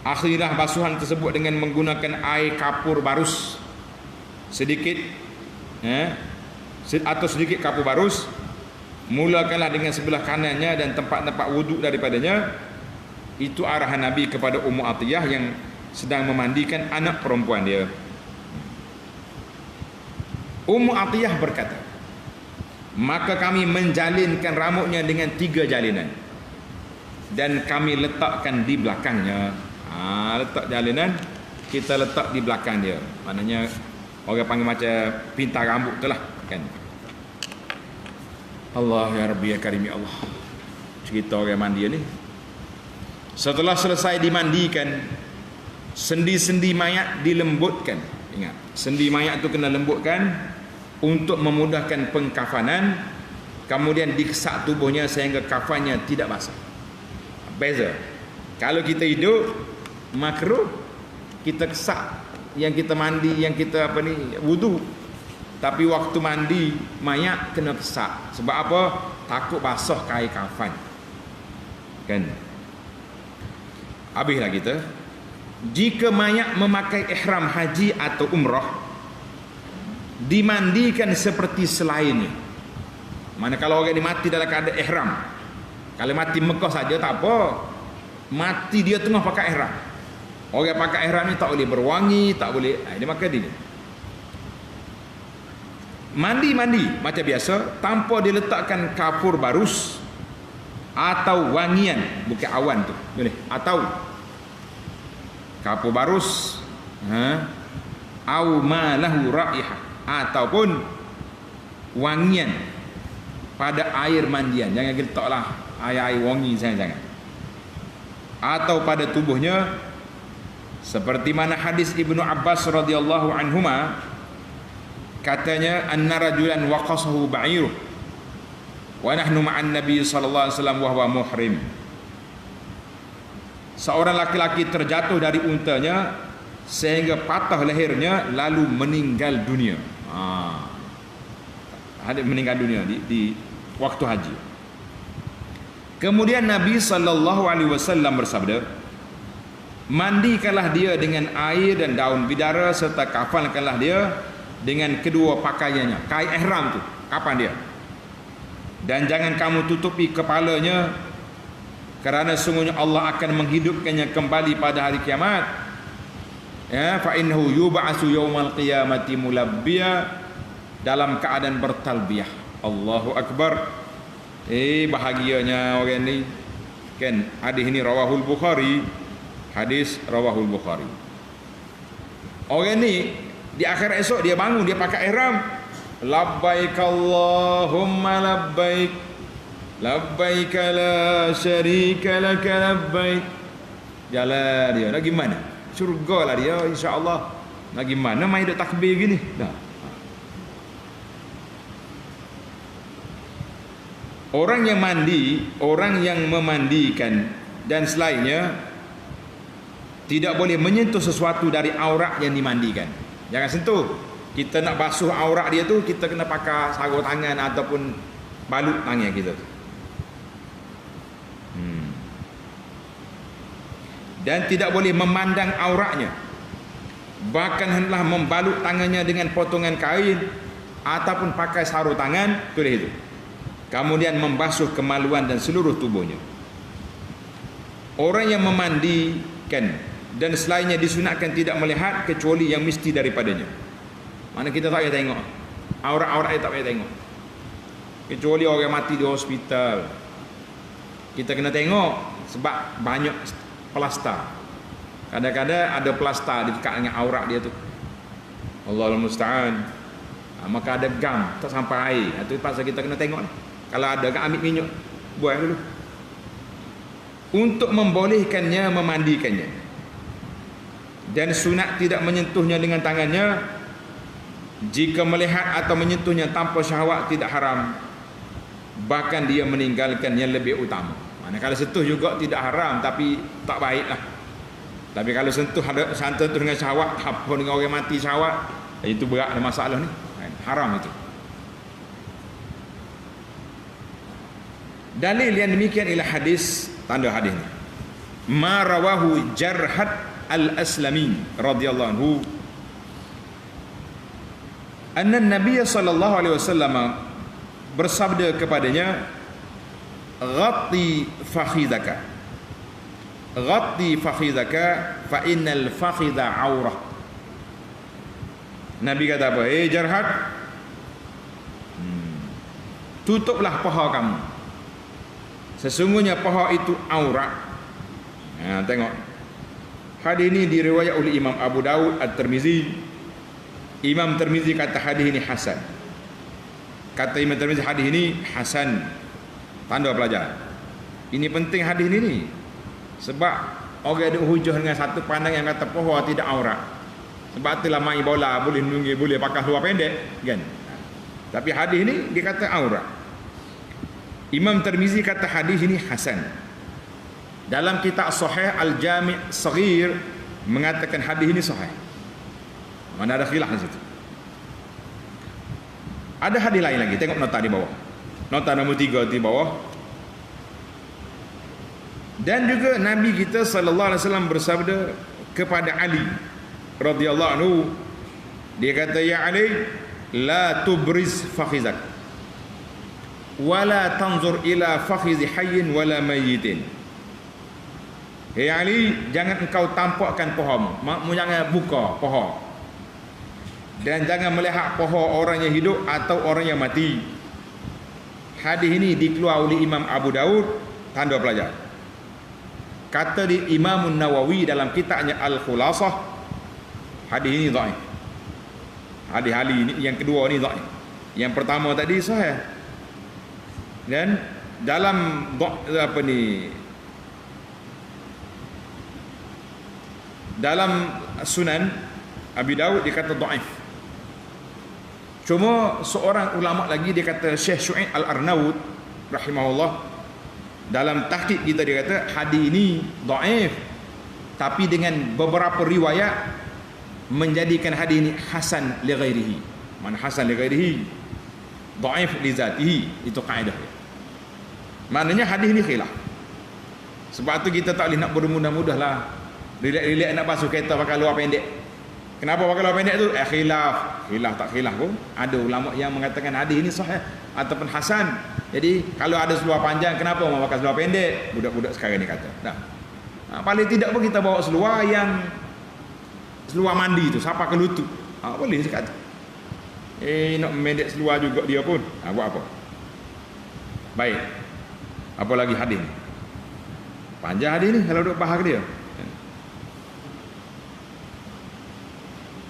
Akhirlah basuhan tersebut dengan menggunakan air kapur barus sedikit, atau sedikit kapur barus. Mulakanlah dengan sebelah kanannya dan tempat-tempat wuduk daripadanya. Itu arahan Nabi kepada Ummu Atiyah yang sedang memandikan anak perempuan dia. Ummu Atiyah berkata, maka kami menjalinkan rambutnya dengan 3 jalinan dan kami letakkan di belakangnya. Letak jalinan, kita letak di belakang dia. Maknanya orang panggil macam pintar rambut tu lah kan. Allah ya Rabbi ya Karim ya Allah. Cerita orang mandi ni. Setelah selesai dimandikan, sendi-sendi mayat dilembutkan. Ingat, sendi mayat tu kena lembutkan untuk memudahkan pengkafanan. Kemudian dikesak tubuhnya sehingga kafannya tidak basah. Beza. Kalau kita hidup makruh, kita kesak yang kita mandi, yang kita wudu. Tapi waktu mandi mayat kena kesak. Sebab apa? Takut basah kain kafan. Kan? Habislah kita. Jika mayat memakai ihram haji atau umrah, dimandikan seperti selainnya. Mana kalau orang ni mati dalam keadaan ihram. Kalau mati Mekah saja tak apa. Mati dia tengah pakai ihram. Orang pakai ihram ni tak boleh berwangi, tak boleh. Dia maka dia mandi macam biasa tanpa diletakkan kapur barus atau wangian, bukan awan tu. Boleh. Atau kapur barus, au ma lahu raihah, ataupun wangian pada air mandian. Jangan letaklah air wangi jangan. Atau pada tubuhnya, seperti mana hadis Ibnu Abbas radhiyallahu anhuma, katanya anna rajulan waqasahu ba'iruh wa nahnu ma'an nabi sallallahu alaihi wasallam wa huwa muhrim. Seorang laki-laki terjatuh dari untanya sehingga patah lehernya lalu meninggal dunia. Hadis meninggal dunia di waktu haji. Kemudian Nabi sallallahu alaihi wasallam bersabda, mandikanlah dia dengan air dan daun bidara serta kafankanlah dia dengan kedua pakaiannya, kain ihram tu, kapan dia? Dan jangan kamu tutupi kepalanya, kerana sungguhnya Allah akan menghidupkannya kembali pada hari kiamat. Ya, fa innahu yub'atsu yaumal qiyamati mulabbiya, dalam keadaan bertalbiyah. Allahu akbar. Bahagianya orang ni kan. Hadis ini rawahul Bukhari. Hadis rawahul Bukhari. Orang ni di akhir esok dia bangun, dia pakai ihram. Labbaik Allahumma labbaik, labbaik la syarika lak labbaik. Jalan dia, nak gimana? Syurga lah dia insya-Allah. Nak gimana main duk takbir gini? Dah. Orang yang mandi, orang yang memandikan dan selainnya tidak boleh menyentuh sesuatu dari aurat yang dimandikan. Jangan sentuh. Kita nak basuh aurat dia tu, kita kena pakai sarung tangan ataupun balut tangan kita. Dan tidak boleh memandang auratnya. Bahkan hendaklah membalut tangannya dengan potongan kain ataupun pakai sarung tangan, tulis itu. Kemudian membasuh kemaluan dan seluruh tubuhnya. Orang yang memandikan dan selainnya disunatkan tidak melihat kecuali yang mesti daripadanya. Mana kita tak payah tengok aurat-aurat dia, tak payah tengok. Kecuali orang mati di hospital, kita kena tengok sebab banyak plaster. Kadang-kadang ada plasta di dekat dengan aurat dia tu. Allahul musta'an. Maka ada gam tak sampai air. Itu pasal kita kena tengok lah. Kalau ada kan ambil minyak, buat dulu. Untuk membolehkannya memandikannya. Dan sunat tidak menyentuhnya dengan tangannya. Jika melihat atau menyentuhnya tanpa syahwat tidak haram. Bahkan dia meninggalkan yang lebih utama. Mana kalau sentuh juga tidak haram, tapi tak baik lah. Tapi kalau sentuh dengan syahwat, apa dengan orang mati syahwat, itu berat ada masalah ni. Haram itu. Dalil yang demikian ialah hadis, tanda hadis ni. Ma rawahu Jarhad al-Aslami radhiyallahu anhu anna Nabi sallallahu alaihi wasallam bersabda kepadanya, ghatti fakhidaka fa innal fakhidha aurah. Nabi kata apa? Jarhad, tutuplah paha kamu, sesungguhnya paha itu aurat. Tengok hadis ini diriwayat oleh Imam Abu Daud At-Tirmizi. Imam Tirmizi kata hadis ini hasan. Kata Imam Tirmizi hadis ini hasan. Tanda pelajar. Ini penting hadis ini ni. Sebab orang ada hujah dengan satu pandangan yang kata paha tidak aurat. Sebab itulah main bola boleh nunggu, boleh pakai seluar pendek kan. Tapi hadis ini dia kata aurat. Imam Tirmizi kata hadis ini hasan. Dalam kitab Sahih Al-Jami' Saghir mengatakan hadis ini sahih. Mana ada khilaf di situ. Ada hadis lain lagi, tengok nota di bawah. Nota nombor 3 di bawah. Dan juga Nabi kita sallallahu alaihi wasallam bersabda kepada Ali radhiyallahu anhu, dia kata, ya Ali, la tubriz fakhizak wala tanzur ila fakhizi hayyin wala mayyitin. Hei Ali, jangan engkau tampakkan pahamu, makmu jangan buka paha, dan jangan melihat paha orang yang hidup atau orang yang mati. Hadis ini dikeluar oleh Imam Abu Daud, tanda pelajar. Kata di Imam Nawawi dalam kitabnya Al-Khulasah, hadis ini dhaif. Hadis Ali ini yang kedua ni dhaif. Yang pertama tadi sahih. Dan dalam apa ni, dalam Sunan Abi Daud dia kata dhaif. Cuma seorang ulama lagi dia kata, Syekh Syu'aib Al-Arnaud rahimahullah, dalam tahqiq kita dia kata hadis ini dhaif, tapi dengan beberapa riwayat menjadikan hadis ini hasan li ghairihi. Mana hasan li ghairihi? Dhaif li zatihi, itu kaedah. Maknanya hadis ini khilaf. Sebab tu kita tak boleh nak bermudah-mudah lah. Relax-relax nak basuh kereta pakai luar pendek. Kenapa pakai luar pendek tu? Khilaf. Khilaf tak khilaf pun. Ada ulama yang mengatakan hadis ini sahih ataupun hasan. Jadi kalau ada seluar panjang, kenapa mau pakai seluar pendek? Budak-budak sekarang ni kata. Paling tidak pun kita bawa seluar yang seluar mandi tu, sampai ke lutut. Boleh sekat. Nak mendek seluar juga dia pun. Buat apa? Baik. Apa lagi hadis ni? Panjang hadis ni kalau duk bahas dia.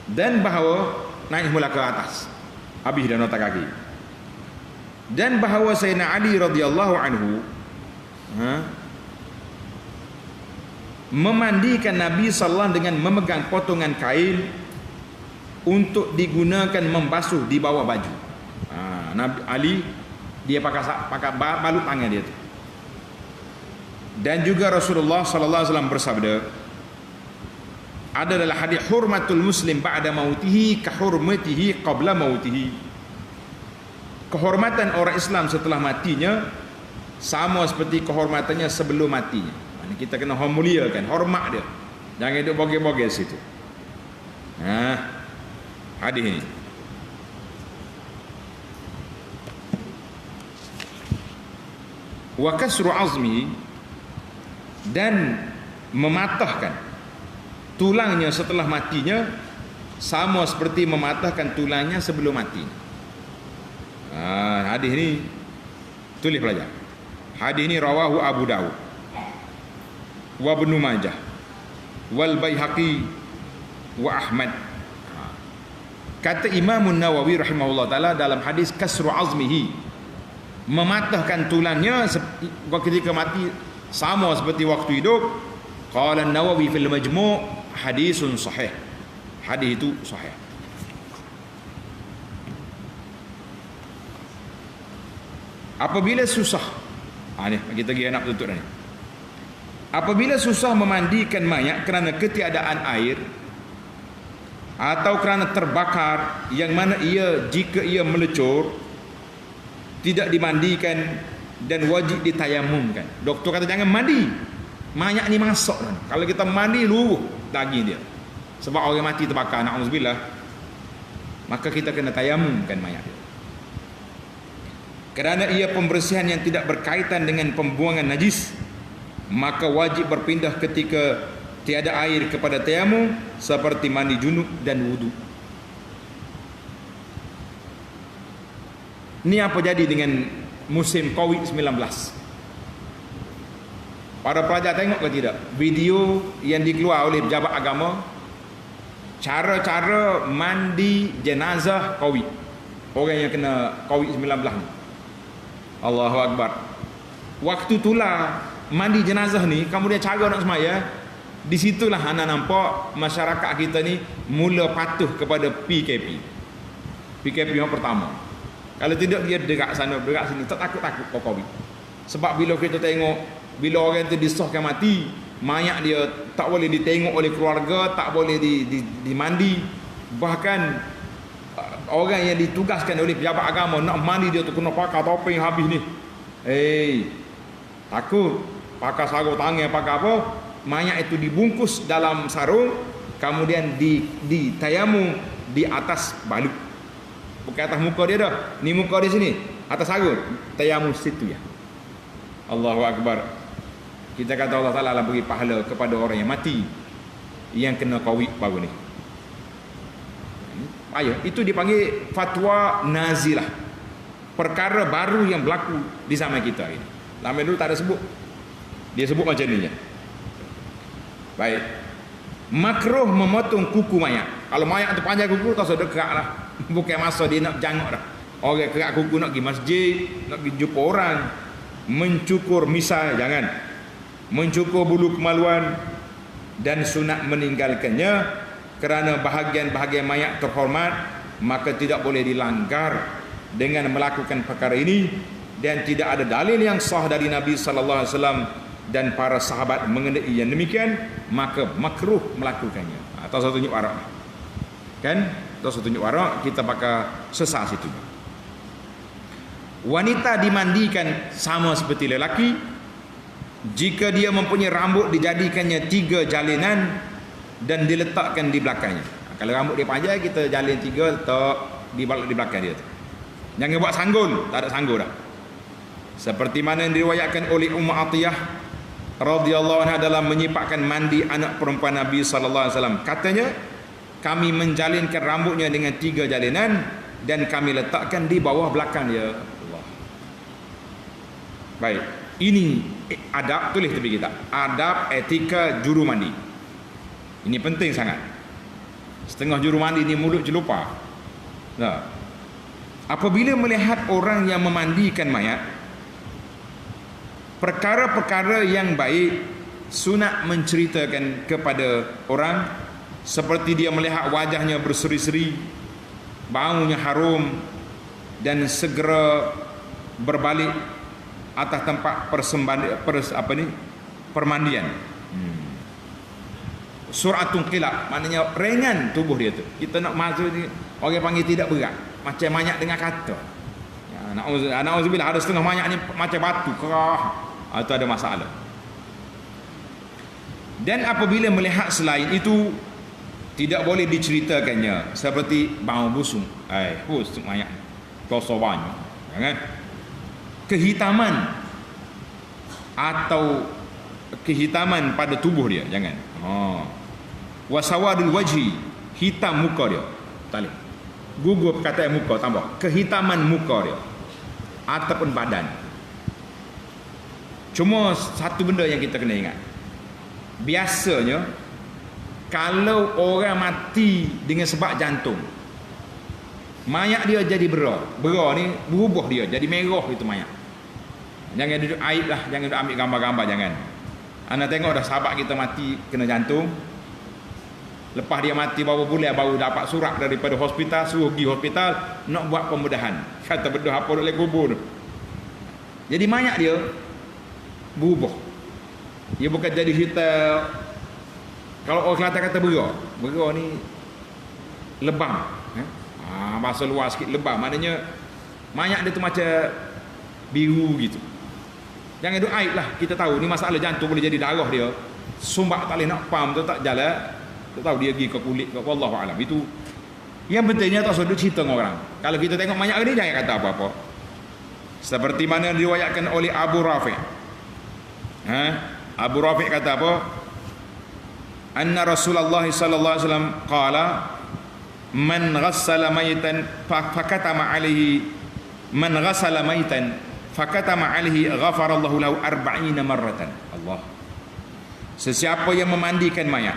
Dan bahawa naik mula ke atas, habis dah nota kaki. Dan bahawa Sayyidina Ali radhiyallahu anhu memandikan Nabi sallallahu dengan memegang potongan kain untuk digunakan membasuh di bawah baju. Nabi Ali dia pakai balut tangan dia tu. Dan juga Rasulullah sallallahu alaihi wasallam bersabda, ada dalam hadis, hurmatul muslim ba'da mautihi ka hurmatihi qabla mautihi. Kehormatan orang Islam setelah matinya sama seperti kehormatannya sebelum matinya. Kita kena muliakan, hormat dia. Jangan duduk bogel-bogel situ. Hadis ini. Wa kasru azmi, dan mematahkan tulangnya setelah matinya sama seperti mematahkan tulangnya sebelum matinya. Hadis ni tulis pelajar. Hadis ni rawahu Abu Daud wa Ibnu Majah wal Baihaqi wa Ahmad. Kata Imam Nawawi rahimahullah taala dalam hadis kasru azmihi, mematahkan tulangnya ketika mati sama seperti waktu hidup. Qala Nawawi fil Majmu' hadisun sahih. Hadis itu sahih. Apabila susah, ni kita pergi nak tutup ni. Apabila susah memandikan mayat kerana ketiadaan air atau kerana terbakar, yang mana jika ia melecur tidak dimandikan dan wajib ditayamumkan. Doktor kata jangan mandi, mayat ni masuk dah. Kalau kita mandi luruh daging dia, sebab orang mati terbakar, na'udzubillah, maka kita kena tayamumkan mayat dia. Kerana ia pembersihan yang tidak berkaitan dengan pembuangan najis, maka wajib berpindah ketika tiada air kepada tayamum, seperti mandi junub dan wudu. Ni apa jadi dengan musim COVID-19? Para pelajar tengok ke tidak video yang dikeluar oleh pejabat agama, cara-cara mandi jenazah COVID, orang yang kena COVID-19 ni. Allahu Akbar. Waktu itulah mandi jenazah ni, kemudian cara nak semaya, di situlah anda nampak masyarakat kita ni mula patuh kepada PKP. PKP yang pertama. Kalau tidak dia dekat sana, dekat sini, tak takut-takut COVID. Sebab bila kita tengok, bila orang tu disahkan mati, mayat dia tak boleh ditengok oleh keluarga, tak boleh dimandi. Bahkan orang yang ditugaskan oleh pejabat agama nak mandi dia tu kena pakai topeng habis ni. Takut. Pakai sarung tangan, pakai apa? Mayat itu dibungkus dalam sarung, kemudian ditayamum di atas balut. Bukan atas muka dia dah. Ni muka dia sini, atas sarung. Tayamum situ ya. Allahu Akbar. Kita kata Allah Ta'ala lah beri pahala kepada orang yang mati, yang kena COVID baru ni. Itu dipanggil fatwa nazilah. Perkara baru yang berlaku di zaman kita ini. Lama dulu tak ada sebut. Dia sebut macam ni je. Baik. Makruh memotong kuku mayat. Kalau mayat tu panjang kuku, tak usah dekat lah. Bukan masa dia nak jangok dah. Orang kerak kuku nak pergi masjid, nak pergi jumpa orang. Mencukur misai, jangan. Mencukur bulu kemaluan dan sunat meninggalkannya kerana bahagian-bahagian mayat terhormat, maka tidak boleh dilanggar dengan melakukan perkara ini, dan tidak ada dalil yang sah dari Nabi sallallahu alaihi wasallam dan para sahabat mengenai yang demikian, maka makruh melakukannya. Atau satu tunjuk warak. Kan? Atau satu tunjuk warak, kita pakai sesah situ. Wanita dimandikan sama seperti lelaki jika dia mempunyai rambut dijadikannya 3 jalinan dan diletakkan di belakangnya. Kalau rambut dia panjang, kita jalin 3, letak di belakang dia tu. Jangan buat sanggul, tak ada sanggul dah. Seperti mana yang diriwayatkan oleh Ummu Atiyah radhiyallahu anha dalam menyipakkan mandi anak perempuan Nabi sallallahu alaihi wasallam. Katanya, kami menjalinkan rambutnya dengan 3 jalinan dan kami letakkan di bawah belakang dia. Allah. Baik, ini adab, tulis tepi kita. Adab etika juru mandi. Ini penting sangat. Setengah juru mandi ni mulut celupa. Nah, apabila melihat orang yang memandikan mayat, perkara-perkara yang baik sunat menceritakan kepada orang, seperti dia melihat wajahnya berseri-seri, baunya harum, dan segera berbalik atas tempat permandian. Suratun qilab, maknanya ringan tubuh dia tu. Kita nak masuk ni, orang panggil tidak berat, macam mayat dengan kata. Ya, na'udzubillah, ada setengah mayat ni macam batu kerah, itu ada masalah. Dan apabila melihat selain itu, tidak boleh diceritakannya, seperti bau busung. Busung mayat kotor banyak, jangan. Kehitaman atau kehitaman pada tubuh dia, jangan. Wasawadul wajhi, hitam muka dia. Tali. Gugur perkataan muka, tambah kehitaman muka dia ataupun badan. Cuma satu benda yang kita kena ingat. Biasanya kalau orang mati dengan sebab jantung, mayat dia jadi bera. Bera ni berubah dia jadi merah itu mayat. Jangan duduk aib lah, jangan duduk ambil gambar-gambar, jangan. Anda tengok dah sahabat kita mati kena jantung. Lepas dia mati beberapa bulan baru dapat surat daripada hospital, suruh pergi hospital nak buat pembedahan. Kata bedah apa oleh kubur tu. Jadi mayat dia berubah. Dia bukan jadi cerita, kalau orang Kelantan kata bera. Bera ni lebam. Bahasa luar sikit lebam. Maknanya mayat dia tu macam biru gitu. Jangan duk aib lah. Kita tahu ni masalah jantung boleh jadi darah dia. Sumbak tak boleh nak pam tu tak jalan. Tak tahu dia pergi ke kulit ke Allah alam. Itu yang pentingnya tak usah duk cerita dengan orang. Kalau kita tengok mayat ni jangan kata apa-apa. Seperti mana diriwayatkan oleh Abu Rafi'. Abu Rafi' kata apa? Anna Rasulullah sallallahu alaihi wasallam qala man ghassala mayitan fakatama alaihi man ghassala mayitan fakatama alaihi ghafarallahu lahu 40 marratan. Allah. Sesiapa yang memandikan mayat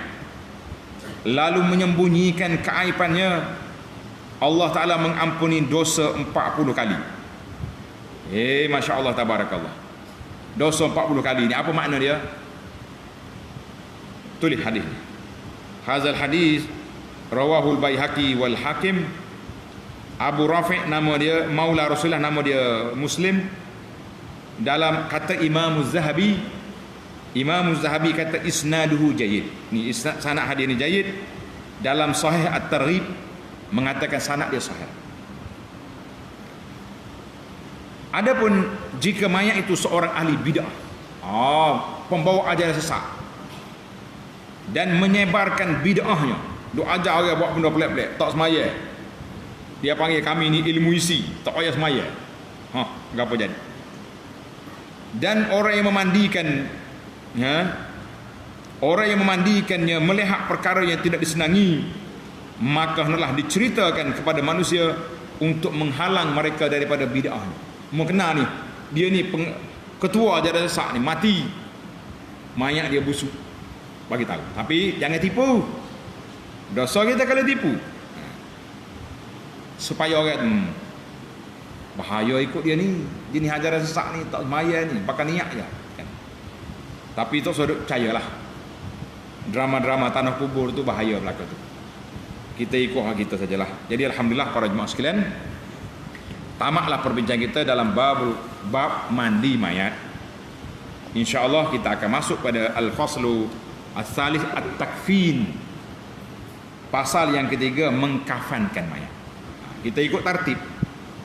lalu menyembunyikan keaibannya, Allah Ta'ala mengampuni dosa 40 kali. Masya Allah, tabarakallah. Dosa 40 kali ni apa makna dia? Tulis hadis. Hazal hadis rawahul Baihaqi wal Hakim. Abu Rafi' nama dia, Maula Rasulullah nama dia Muslim. Dalam kata Imam Az-Zahabi, Imam Az-Zahabi kata isnaduhu jayyid. Ni sanad hadis ni jayyid. Dalam Sahih At-Targhib mengatakan sanad dia sahih. Adapun jika mayat itu seorang ahli bid'ah, pembawa ajaran sesat dan menyebarkan bid'ahnya, duk ajar orang buat benda pelik-pelik, tak semaya. Dia panggil kami ni ilmu isi, tak payah semaya. Gapo jadi? Dan orang yang memandikan, orang yang memandikannya melihat perkara yang tidak disenangi, maka hendaklah diceritakan kepada manusia untuk menghalang mereka daripada bid'ahnya. Mau kenal ni, dia ni ketua ajaran sesat ni mati, mayat dia busuk, bagi tahu. Tapi jangan tipu. Dosa kita kalau tipu. Supaya orang bahaya ikut dia ni, jenis ajaran sesat ni, tak semaya ni, pakai niat je kan. Tapi itu sudah percayalah, drama-drama tanah kubur tu bahaya belaka tu. Kita ikut hak kita sajalah. Jadi alhamdulillah para jemaah sekalian, tamatlah perbincangan kita dalam bab mandi mayat. InsyaAllah kita akan masuk pada al-faslu al-thalith at-takfin, pasal yang ketiga, mengkafankan mayat. Kita ikut tertib.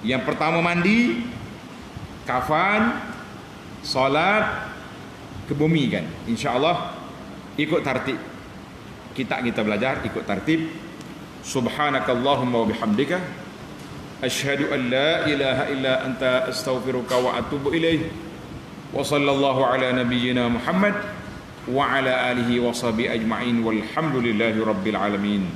Yang pertama mandi, kafan, solat, kebumikan. InsyaAllah ikut tertib. Kita belajar ikut tertib. Subhanakallahumma wa bihamdika asyhadu an la ilaha illa anta astaghfiruka wa atubu ilaih. Wa sallallahu ala nabiyyina Muhammad wa ala alihi wa sahbihi ajma'in walhamdulillahi rabbil alamin.